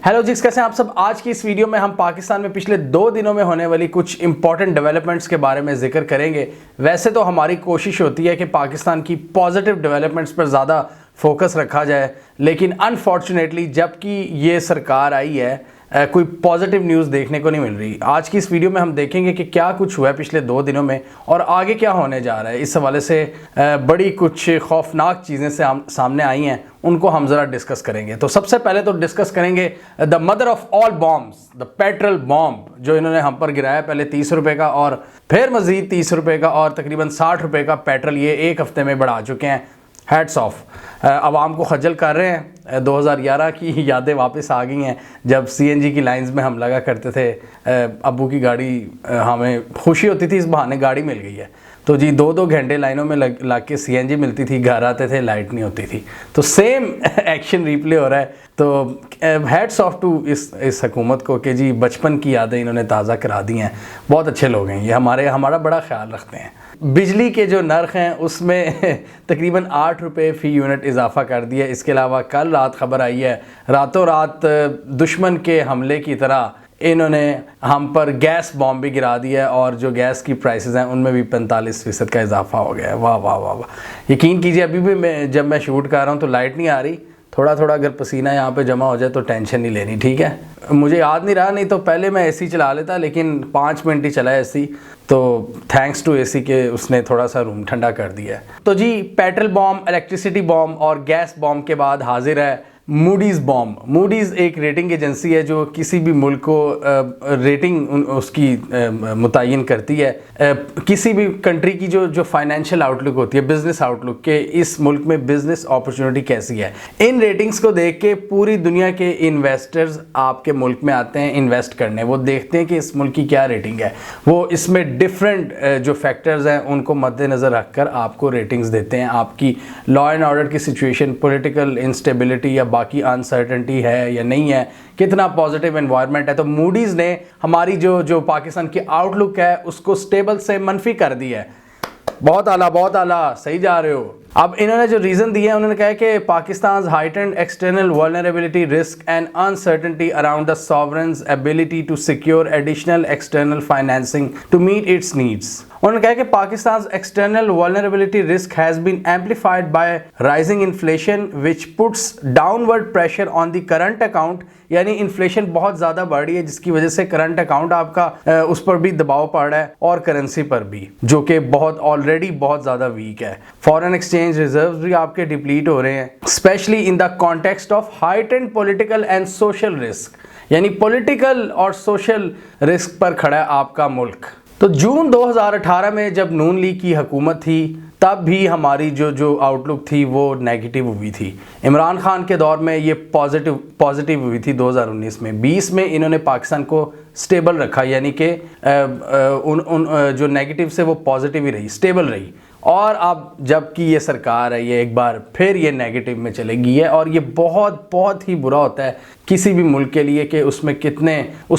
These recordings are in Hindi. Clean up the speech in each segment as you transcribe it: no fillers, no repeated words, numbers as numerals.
हेलो जिक्स, कैसे हैं आप सब। आज की इस वीडियो में हम पाकिस्तान में पिछले 2 दिनों में होने वाली कुछ इंपॉर्टेंट डेवलपमेंट्स के बारे में जिक्र करेंगे। वैसे तो हमारी कोशिश होती है कि पाकिस्तान की पॉजिटिव डेवलपमेंट्स पर ज़्यादा फोकस रखा जाए, लेकिन अनफॉर्चुनेटली जबकि ये सरकार आई है कोई पॉजिटिव न्यूज़ देखने को नहीं मिल रही। आज की इस वीडियो में हम देखेंगे कि क्या कुछ हुआ है पिछले 2 दिनों में और आगे क्या होने जा रहा है। इस हवाले से बड़ी कुछ खौफनाक चीज़ें से सामने आई हैं, उनको हम ज़रा डिस्कस करेंगे। तो सबसे पहले तो डिस्कस करेंगे the mother of all bombs, the petrol bomb, जो इन्होंने हम पर गिराया। पहले 30 रुपये का और फिर मज़ीद 30 रुपये का और तकरीबन 60 रुपये का पेट्रोल ये एक हफ्ते में बढ़ा चुके हैं। हैट्स ऑफ, आवाम को खजल कर रहे हैं। 2011 की यादें वापस आ गई हैं जब सीएनजी की लाइंस में हम लगा करते थे। अब्बू की गाड़ी, हमें खुशी होती थी इस बहाने गाड़ी मिल गई है। तो जी 2-2 घंटे लाइनों में लग के सीएनजी मिलती थी, घर आते थे लाइट नहीं होती थी। तो सेम एक्शन रिप्ले हो रहा है। तो हैट्स ऑफ टू इस हुकूमत को कि जी बचपन की यादें इन्होंने ताज़ा करा दी हैं। बहुत अच्छे लोग हैं ये, हमारा बड़ा ख्याल रखते हैं। बिजली के जो नर्ख हैं उसमें तकरीबन 8 रुपये फ़ी यूनिट इजाफा कर दिया। इसके अलावा कल रात खबर आई है रातों रात दुश्मन के हमले की तरह इन्होंने हम पर गैस बॉम्ब भी गिरा दिया है और जो गैस की प्राइसेस हैं उनमें भी 45% का इजाफा हो गया है। वाह वाह वाह वाह। यकीन कीजिए अभी भी जब मैं शूट कर रहा हूँ तो लाइट नहीं आ रही। थोड़ा थोड़ा अगर पसीना यहाँ पे जमा हो जाए तो टेंशन नहीं लेनी, ठीक है। मुझे याद नहीं रहा, नहीं तो पहले मैं एसी चला लेता, लेकिन 5 मिनट ही चला एसी, तो थैंक्स टू एसी के उसने थोड़ा सा रूम ठंडा कर दिया है। तो जी पेट्रोल बॉम्ब, इलेक्ट्रिसिटी बॉम्ब और गैस बॉम्ब के बाद हाजिर है मूडीज़ बॉम्ब। मूडीज़ एक रेटिंग एजेंसी है जो किसी भी मुल्क को रेटिंग उसकी मुतय्यन करती है। किसी भी कंट्री की जो फाइनेंशियल आउटलुक होती है, बिजनेस आउटलुक, के इस मुल्क में बिजनेस अपॉर्चुनिटी कैसी है, इन रेटिंग्स को देख के पूरी दुनिया के इन्वेस्टर्स आपके मुल्क में आते हैं इन्वेस्ट करने। वो देखते हैं कि इस मुल्क की क्या रेटिंग है, वो इसमें डिफरेंट जो फैक्टर्स हैं उनको मद्देनज़र रख कर आपको रेटिंग्स देते हैं। आपकी लॉ एंड ऑर्डर की सिचुएशन, पॉलिटिकल इंस्टेबिलिटी या बाकी अनसर्टेनिटी है या नहीं है, कितना पॉजिटिव एनवायरनमेंट है। तो मूडीज़ ने हमारी जो पाकिस्तान की आउटलुक है उसको स्टेबल से मनफी कर दी है। बहुत आला, सही जा रहे हो। अब इन्होंने जो रीज़न दिए हैं, उन्होंने कहा है कि Pakistan heightened external vulnerability risk and uncertainty around the sovereign's ability to secure additional external financing to meet its needs. उन्होंने कहा कि Pakistan external vulnerability risk has been amplified by rising inflation which puts downward pressure on the current account. यानी इन्फ्लेशन बहुत ज़्यादा बढ़ रही है जिसकी वजह से करंट अकाउंट आपका उस पर भी दबाव पड़ रहा है और करेंसी पर भी, जो कि ऑलरेडी बहुत ज़्यादा वीक है। फॉरेन एक्सचेंज रिजर्व्स भी आपके डिप्लीट हो रहे हैं, specially in the context of heightened political and social risk. यानी पॉलिटिकल और सोशल रिस्क पर खड़ा है आपका मुल्क। तो जून 2018 में जब नून लीग की हुकूमत थी तब भी हमारी जो आउटलुक थी वो नेगेटिव हुई थी। इमरान खान के दौर में ये पॉजिटिव हुई थी 2019 में। 20 में इन्होंने पाकिस्तान को स्टेबल रखा, यानी कि जो नेगेटिव से वो पॉजिटिव ही रही, स्टेबल रही। और अब जबकि ये सरकार है, ये एक बार फिर ये नेगेटिव में चले गई है। और ये बहुत ही बुरा होता है किसी भी मुल्क के लिए कि उस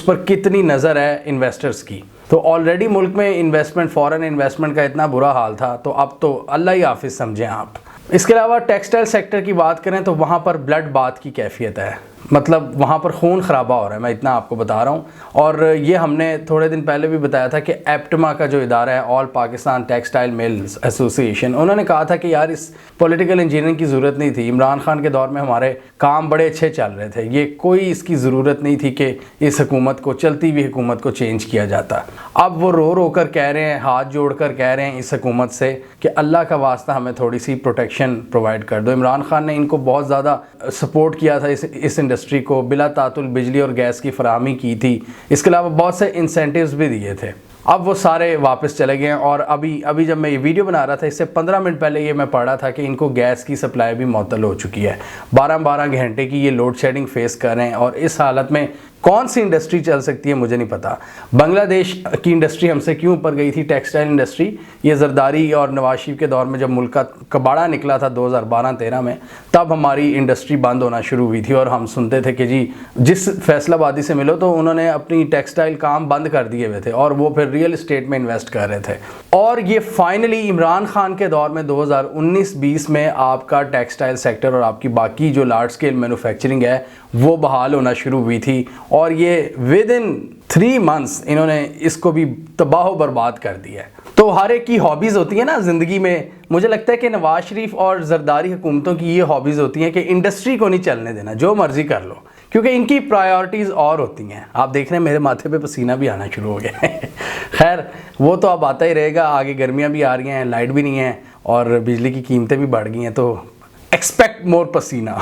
पर कितनी नज़र है इन्वेस्टर्स की। तो ऑलरेडी मुल्क में इन्वेस्टमेंट, फॉरेन इन्वेस्टमेंट का इतना बुरा हाल था, तो अब तो अल्लाह ही हाफिज़ समझें आप। इसके अलावा टेक्सटाइल सेक्टर की बात करें तो वहाँ पर ब्लड बाथ की कैफियत है, मतलब वहाँ पर खून खराबा हो रहा है, मैं इतना आपको बता रहा हूँ। और ये हमने थोड़े दिन पहले भी बताया था कि एप्टमा का जो इदारा है, all Pakistan textile mills association, उन्होंने कहा था कि यार इस पॉलिटिकल इंजीनियरिंग की ज़रूरत नहीं थी। इमरान खान के दौर में हमारे काम बड़े अच्छे चल रहे थे, ये कोई इसकी ज़रूरत नहीं थी कि इस हुकूमत को, चलती हुई हुकूमत को चेंज किया जाता। अब वो रो कर कह रहे हैं, हाथ जोड़ कर कह रहे हैं इस हुकूमत से कि अल्लाह का वास्ता हमें थोड़ी सी प्रोटेक्शन प्रोवाइड कर दो। इमरान खान ने इनको बहुत ज़्यादा सपोर्ट किया था, इस इंडस्ट्री को बिला तातुल बिजली और गैस की फराहमी की थी। इसके अलावा बहुत से इंसेंटिव्स भी दिए थे। अब वो सारे वापस चले गए हैं। और अभी जब मैं ये वीडियो बना रहा था, इससे 15 मिनट पहले ये मैं पढ़ रहा था कि इनको गैस की सप्लाई भी मुअत्तल हो चुकी है। 12-12 घंटे की ये लोड शेडिंग फेस कर रहे हैं। और इस हालत में कौन सी इंडस्ट्री चल सकती है मुझे नहीं पता। बांग्लादेश की इंडस्ट्री हमसे क्यों ऊपर गई थी, टेक्सटाइल इंडस्ट्री। ये जरदारी और नवाज शरीफ के दौर में जब मुल्क का कबाड़ा निकला था 2012-13 में, तब हमारी इंडस्ट्री बंद होना शुरू हुई थी। और हम सुनते थे कि जी जिस फैसलाबादी से मिलो तो उन्होंने अपनी टेक्सटाइल काम बंद कर दिए हुए थे और वो फिर रियल इस्टेट में इन्वेस्ट कर रहे थे। और ये फाइनली इमरान खान के दौर में 2019-20 में आपका टेक्सटाइल सेक्टर और आपकी बाकी जो लार्ज स्केल मैन्युफैक्चरिंग है वो बहाल होना शुरू हुई थी और ये विद इन 3 मंथ्स इन्होंने इसको भी तबाह बर्बाद कर दिया है। तो हर एक की हॉबीज़ होती है ना ज़िंदगी में। मुझे लगता है कि नवाज शरीफ और जरदारी हुकूमतों की ये हॉबीज़ होती हैं कि इंडस्ट्री को नहीं चलने देना, जो मर्ज़ी कर लो, क्योंकि इनकी प्रायोरिटीज़ और होती हैं। आप देख रहे हैं मेरे माथे पे पसीना भी आना शुरू हो गया है। खैर वो तो अब आता ही रहेगा, आगे गर्मियाँ भी आ रही हैं, लाइट भी नहीं है और बिजली की कीमतें भी बढ़ गई हैं, तो एक्सपेक्ट मोर पसीना।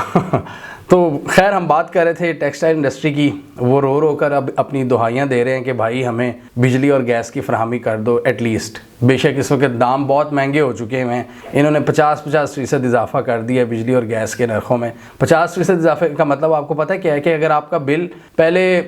तो खैर हम बात कर रहे थे टेक्सटाइल इंडस्ट्री की। वो रो रो कर अब अपनी दुहाइयाँ दे रहे हैं कि भाई हमें बिजली और गैस की फराहमी कर दो एटलीस्ट। बेशक इस वक्त दाम बहुत महंगे हो चुके हैं, इन्होंने 50% इजाफा कर दिया बिजली और गैस के नरखों में। 50% इजाफे का मतलब आपको पता है क्या है कि अगर आपका बिल पहले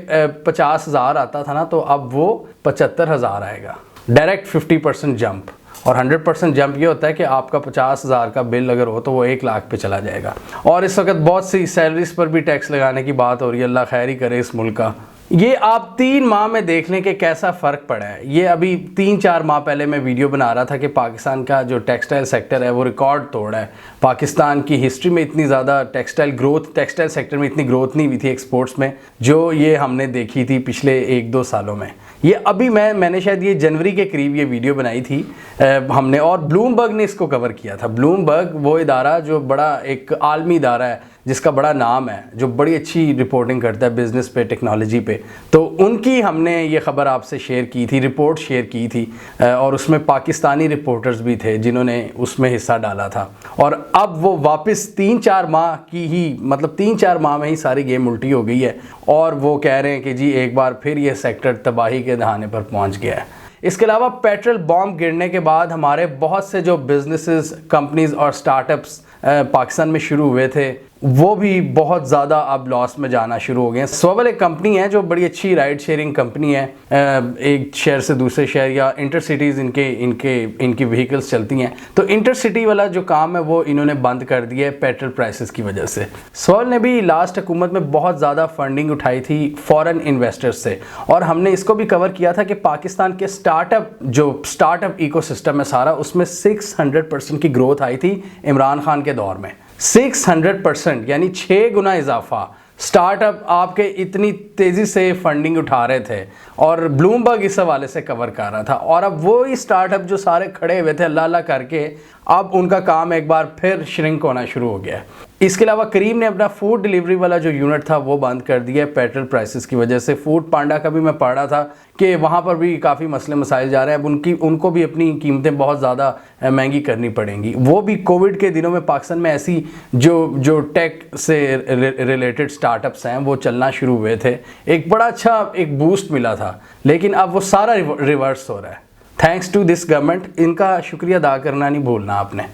50,000 आता था ना, तो अब वो 75,000 आएगा। Direct 50% jump. और 100% जंप ये होता है कि आपका 50,000 का बिल अगर हो तो वो 1 लाख पे चला जाएगा। और इस वक्त बहुत सी सैलरीज पर भी टैक्स लगाने की बात हो रही है। अल्लाह खैर ही करे इस मुल्क का। ये आप 3 माह में देख लें कि कैसा फ़र्क पड़ा है। ये अभी 3-4 माह पहले मैं वीडियो बना रहा था कि पाकिस्तान का जो टेक्सटाइल सेक्टर है वो रिकॉर्ड तोड़ा है। पाकिस्तान की हिस्ट्री में इतनी ज़्यादा टेक्सटाइल सेक्टर में इतनी ग्रोथ नहीं हुई थी एक्सपोर्ट्स में, जो ये हमने देखी थी पिछले 1-2 सालों में। ये अभी मैंने शायद ये जनवरी के करीब ये वीडियो बनाई थी हमने, और ब्लूमबर्ग ने इसको कवर किया था। ब्लूमबर्ग वो इदारा जो बड़ा एक आलमी इदारा है जिसका बड़ा नाम है, जो बड़ी अच्छी रिपोर्टिंग करता है बिज़नेस पे, टेक्नोलॉजी पे, तो उनकी हमने ये ख़बर आपसे शेयर की थी, रिपोर्ट शेयर की थी, और उसमें पाकिस्तानी रिपोर्टर्स भी थे जिन्होंने उसमें हिस्सा डाला था। और अब वो वापस 3-4 माह की ही, मतलब 3-4 माह में ही सारी गेम उल्टी हो गई है और वो कह रहे हैं कि जी एक बार फिर ये सेक्टर तबाही के दहाने पर पहुँच गया है। इसके अलावा पेट्रोल बॉम्ब गिरने के बाद हमारे बहुत से जो बिजनेसेस, कंपनीज़ और स्टार्टअप्स पाकिस्तान में शुरू हुए थे वो भी बहुत ज़्यादा अब लॉस में जाना शुरू हो गए हैं। स्वबल एक कंपनी है जो बड़ी अच्छी राइड शेयरिंग कंपनी है, एक शहर से दूसरे शहर या इंटरसिटीज़ इनकी व्हीकल्स चलती हैं। तो इंटरसिटी वाला जो काम है वो इन्होंने बंद कर दिया है पेट्रोल प्राइसेस की वजह से। स्वबल ने भी लास्ट हुकूमत में बहुत ज़्यादा फंडिंग उठाई थी फॉरेन इन्वेस्टर्स से, और हमने इसको भी कवर किया था कि पाकिस्तान के स्टार्टअप इकोसिस्टम है सारा, उसमें 600% की ग्रोथ आई थी इमरान खान के दौर में। 600% यानी 6 गुना इजाफा। स्टार्टअप आपके इतनी तेज़ी से फंडिंग उठा रहे थे और ब्लूमबर्ग इस हवाले से कवर कर रहा था। और अब वो ही स्टार्टअप जो सारे खड़े हुए थे अल्लाह अल्लाह करके, अब उनका काम एक बार फिर श्रिंक होना शुरू हो गया। इसके अलावा करीम ने अपना फूड डिलीवरी वाला जो यूनिट था वो बंद कर दिया पेट्रोल प्राइसेस की वजह से। फूड पांडा का भी मैं पढ़ रहा था कि वहाँ पर भी काफ़ी मसले मसाइल जा रहे हैं। अब उनको भी अपनी कीमतें बहुत ज़्यादा महंगी करनी पड़ेंगी। वो भी कोविड के दिनों में पाकिस्तान में ऐसी जो टेक से रिलेटेड स्टार्टअप्स हैं वो चलना शुरू हुए थे, एक बड़ा अच्छा एक बूस्ट मिला था, लेकिन अब वो सारा रिवर्स हो रहा है। थैंक्स टू दिस गवर्नमेंट, इनका शुक्रिया अदा करना नहीं भूलना आपने।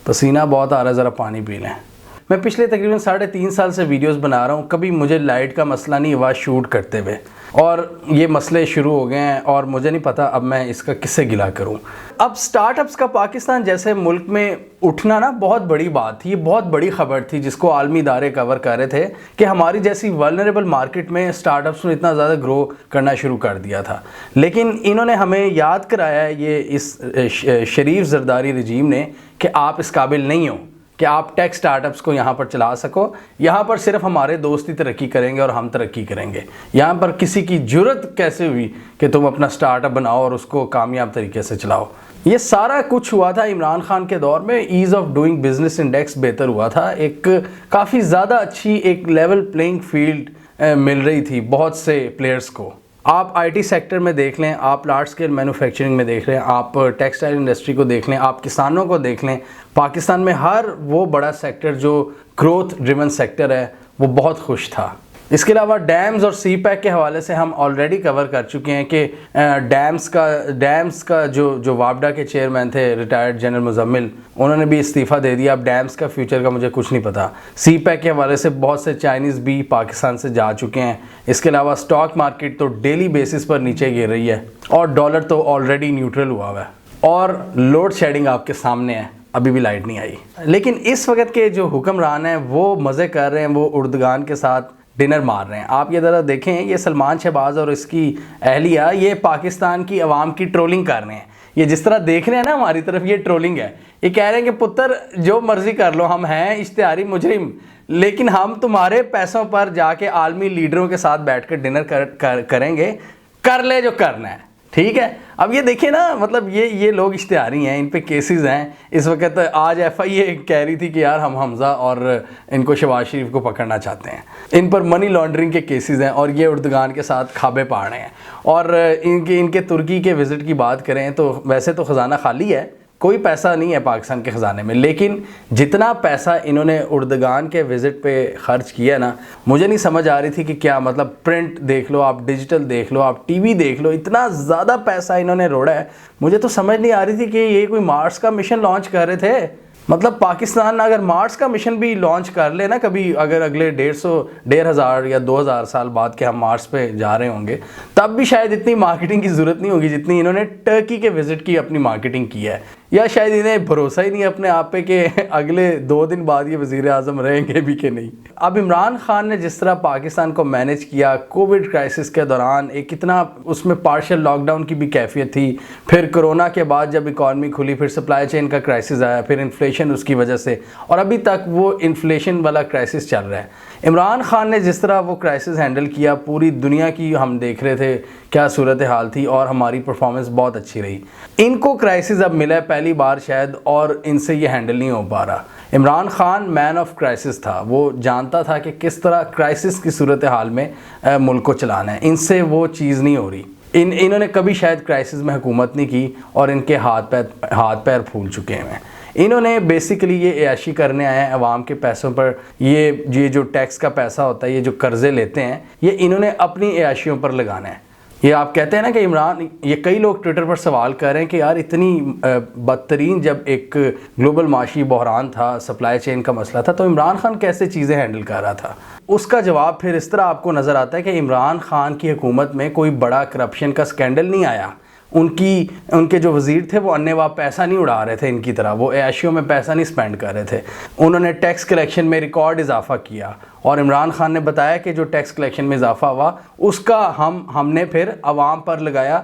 पसीना बहुत आ रहा है, ज़रा पानी पी लें। मैं पिछले तकरीबन 3.5 साल से वीडियोस बना रहा हूँ, कभी मुझे लाइट का मसला नहीं हुआ शूट करते हुए, और ये मसले शुरू हो गए हैं और मुझे नहीं पता अब मैं इसका किससे गिला करूँ। अब स्टार्टअप्स का पाकिस्तान जैसे मुल्क में उठना ना बहुत बड़ी बात थी, ये बहुत बड़ी खबर थी जिसको आलमी इदारे कवर कर रहे थे कि हमारी जैसी वल्नरेबल मार्केट में स्टार्टअप्स ने इतना ज़्यादा ग्रो करना शुरू कर दिया था। लेकिन इन्होंने हमें याद कराया है ये इस शरीफ जरदारी रजीम ने कि आप इस काबिल नहीं हो कि आप टेक स्टार्टअप्स को यहाँ पर चला सको। यहाँ पर सिर्फ हमारे दोस्त ही तरक्की करेंगे और हम तरक्की करेंगे। यहाँ पर किसी की जुर्रत कैसे हुई कि तुम अपना स्टार्टअप बनाओ और उसको कामयाब तरीके से चलाओ। ये सारा कुछ हुआ था इमरान खान के दौर में। Ease of doing business index बेहतर हुआ था, एक काफ़ी ज़्यादा अच्छी एक लेवल प्लेइंग फील्ड मिल रही थी बहुत से प्लेयर्स को। आप आईटी सेक्टर में देख लें, आप लार्ज स्केल मैन्युफैक्चरिंग में देख लें, आप टेक्सटाइल इंडस्ट्री को देख लें, आप किसानों को देख लें, पाकिस्तान में हर वो बड़ा सेक्टर जो ग्रोथ ड्रिवन सेक्टर है वो बहुत खुश था। इसके अलावा डैम्स और सी पैक के हवाले से हम ऑलरेडी कवर कर चुके हैं कि डैम्स का जो वापडा के चेयरमैन थे रिटायर्ड जनरल मुजम्मिल, उन्होंने भी इस्तीफ़ा दे दिया। अब डैम्स का फ्यूचर का मुझे कुछ नहीं पता। सी पैक के हवाले से बहुत से चाइनीज़ भी पाकिस्तान से जा चुके हैं। इसके अलावा स्टॉक मार्केट तो डेली बेसिस पर नीचे गिर रही है और डॉलर तो ऑलरेडी न्यूट्रल हुआ है, और लोड शेडिंग आपके सामने है, अभी भी लाइट नहीं आई। लेकिन इस वक्त के जो हुक्मरान हैं वो मज़े कर रहे हैं, वो उर्दगान के साथ डिनर मार रहे हैं। आप ये ज़रा देखें, ये सलमान शहबाज और इसकी अहलिया ये पाकिस्तान की आवाम की ट्रोलिंग कर रहे हैं। ये जिस तरह देख रहे हैं ना हमारी तरफ, ये ट्रोलिंग है। ये कह रहे हैं कि पुत्र जो मर्जी कर लो, हम हैं इश्तिहारी मुजरिम, लेकिन हम तुम्हारे पैसों पर जाके आलमी लीडरों के साथ बैठकर डिनर करेंगे, कर ले जो करना है, ठीक है। अब ये देखिए ना, मतलब ये लोग इश्तिहारी हैं, इन पे केसेस हैं इस वक्त। आज FIA कह रही थी कि यार हम हमज़ा और इनको शहबाज शरीफ को पकड़ना चाहते हैं, इन पर मनी लॉन्ड्रिंग के केसेस हैं और ये उर्दगान के साथ खाबे पाड़ रहे हैं। और इनके तुर्की के विज़िट की बात करें तो वैसे तो ख़जाना खाली है, कोई पैसा नहीं है पाकिस्तान के ख़जाने में, लेकिन जितना पैसा इन्होंने उर्दगान के विज़िट पे ख़र्च किया ना, मुझे नहीं समझ आ रही थी कि क्या, मतलब प्रिंट देख लो आप, डिजिटल देख लो आप, TV देख लो, इतना ज़्यादा पैसा इन्होंने रोड़ा है। मुझे तो समझ नहीं आ रही थी कि ये कोई मार्स का मिशन लॉन्च कर रहे थे। मतलब पाकिस्तान अगर मार्स का मिशन भी लॉन्च कर ले ना कभी, अगर अगले 1,500 या 2,000 साल बाद के हम मार्स पे जा रहे होंगे, तब भी शायद इतनी मार्केटिंग की ज़रूरत नहीं होगी जितनी इन्होंने टर्की के विज़िट की अपनी मार्केटिंग की है। या शायद इन्हें भरोसा ही नहीं अपने आप पे कि अगले 2 दिन बाद ये वज़ीर आज़म रहेंगे भी कि नहीं। अब इमरान खान ने जिस तरह पाकिस्तान को मैनेज किया कोविड क्राइसिस के दौरान, एक कितना उसमें पार्शियल लॉकडाउन की भी कैफियत थी, फिर कोरोना के बाद जब इकॉनमी खुली, फिर सप्लाई चेन का क्राइसिस आया, फिर इन्फ्लेशन उसकी वजह से, और अभी तक वो इन्फ्लेशन वाला क्राइसिस चल रहा है। इमरान खान ने जिस तरह वो क्राइसिस हैंडल किया, पूरी दुनिया की हम देख रहे थे क्या सूरत हाल थी, और हमारी परफॉर्मेंस बहुत अच्छी रही। इनको क्राइसिस अब मिला है पहली बार शायद, और इनसे ये हैंडल नहीं हो पा रहा। Imran Khan man of crisis था, वो जानता था कि किस तरह क्राइसिस की सूरत हाल में मुल्क को चलाना है। इनसे वो चीज़ नहीं हो रही। इन्होंने कभी शायद क्राइसिस में हुकूमत नहीं की और इनके हाथ पैर फूल चुके हैं। इन्होंने बेसिकली ये ऐशी करने आए हैं अवाम के पैसों पर। ये जो टैक्स का पैसा होता है, ये जो कर्ज़े लेते हैं, ये इन्होंने अपनी ऐशियों पर लगाना है। ये आप कहते हैं ना कि इमरान, ये कई लोग ट्विटर पर सवाल कर रहे हैं कि यार इतनी बदतरीन जब एक ग्लोबल माशी बहरान था, सप्लाई चेन का मसला था, तो इमरान खान कैसे चीज़ें हैंडल कर रहा था। उसका जवाब फिर इस तरह आपको नज़र आता है कि इमरान खान की हुकूमत में कोई बड़ा करप्शन का स्कैंडल नहीं आया। उनके जो वज़ीर थे वो अन्नेवाह पैसा नहीं उड़ा रहे थे इनकी तरह, वो ऐशियों में पैसा नहीं स्पेंड कर रहे थे। उन्होंने टैक्स कलेक्शन में रिकॉर्ड इजाफा किया, और इमरान खान ने बताया कि जो टैक्स कलेक्शन में इजाफा हुआ उसका हमने फिर आवाम पर लगाया।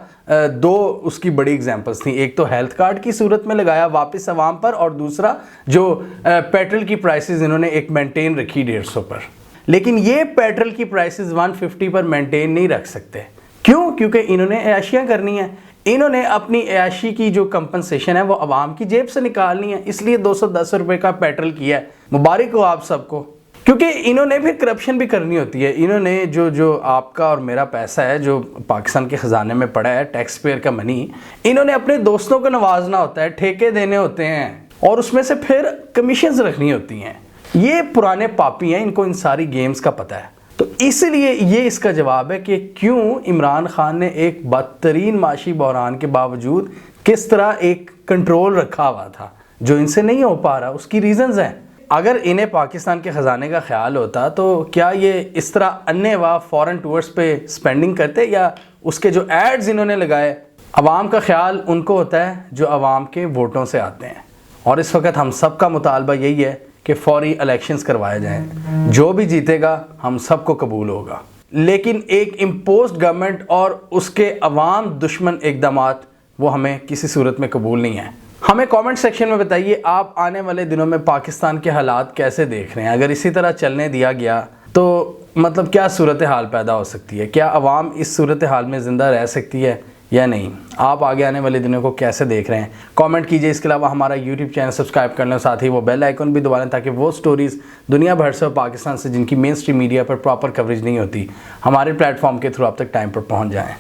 2 उसकी बड़ी एग्जांपल्स थी, एक तो हेल्थ कार्ड की सूरत में लगाया वापस आवाम पर, और दूसरा जो पेट्रोल की प्राइसेस इन्होंने एक मेंटेन रखी 150 पर। लेकिन ये पेट्रोल की प्राइसेस 150 पर मेंटेन नहीं रख सकते। क्यों? क्योंकि इन्होंने ऐशियाँ करनी है। इन्होंने अपनी ऐशी की जो कंपनसेशन है वो आवाम की जेब से निकालनी है, इसलिए 210 रुपये का पेट्रोल किया है। मुबारक हो आप सबको, क्योंकि इन्होंने फिर करप्शन भी करनी होती है। इन्होंने जो आपका और मेरा पैसा है जो पाकिस्तान के ख़जाने में पड़ा है, टैक्स पेयर का मनी, इन्होंने अपने दोस्तों को नवाजना होता है, ठेके देने होते हैं, और उसमें से फिर कमीशंस रखनी होती हैं। ये पुराने पापी हैं, इनको इन सारी गेम्स का पता है। तो इसलिए ये इसका जवाब है कि क्यों इमरान खान ने एक बदतरीन माशी बहरान के बावजूद किस तरह एक कंट्रोल रखा हुआ था जो इनसे नहीं हो पा रहा। उसकी रीजंस हैं। अगर इन्हें पाकिस्तान के ख़जाने का ख्याल होता तो क्या ये इस तरह अन्नेवाह फॉरेन टूर्स पे स्पेंडिंग करते, या उसके जो एड्स इन्होंने लगाए। अवाम का ख्याल उनको होता है जो अवाम के वोटों से आते हैं, और इस वक्त हम सब का मुतालबा यही है कि फौरी इलेक्शंस करवाए जाएं। जो भी जीतेगा हम सबको कबूल होगा, लेकिन एक इम्पोज्ड गवर्नमेंट और उसके अवाम दुश्मन इक़दामात वो हमें किसी सूरत में कबूल नहीं है। हमें कमेंट सेक्शन में बताइए आप आने वाले दिनों में पाकिस्तान के हालात कैसे देख रहे हैं। अगर इसी तरह चलने दिया गया तो मतलब क्या सूरत हाल पैदा हो सकती है, क्या अवाम इस सूरत हाल में ज़िंदा रह सकती है या नहीं। आप आगे आने वाले दिनों को कैसे देख रहे हैं, कमेंट कीजिए। इसके अलावा हमारा यूट्यूब चैनल सब्सक्राइब कर लें, साथ ही वो बेल आइकन भी दबा लें ताकि वो स्टोरीज़ दुनिया भर से और पाकिस्तान से जिनकी मेन स्ट्रीम मीडिया पर प्रॉपर कवरेज नहीं होती, हमारे प्लेटफॉर्म के थ्रू आप तक टाइम पर पहुंच जाएं।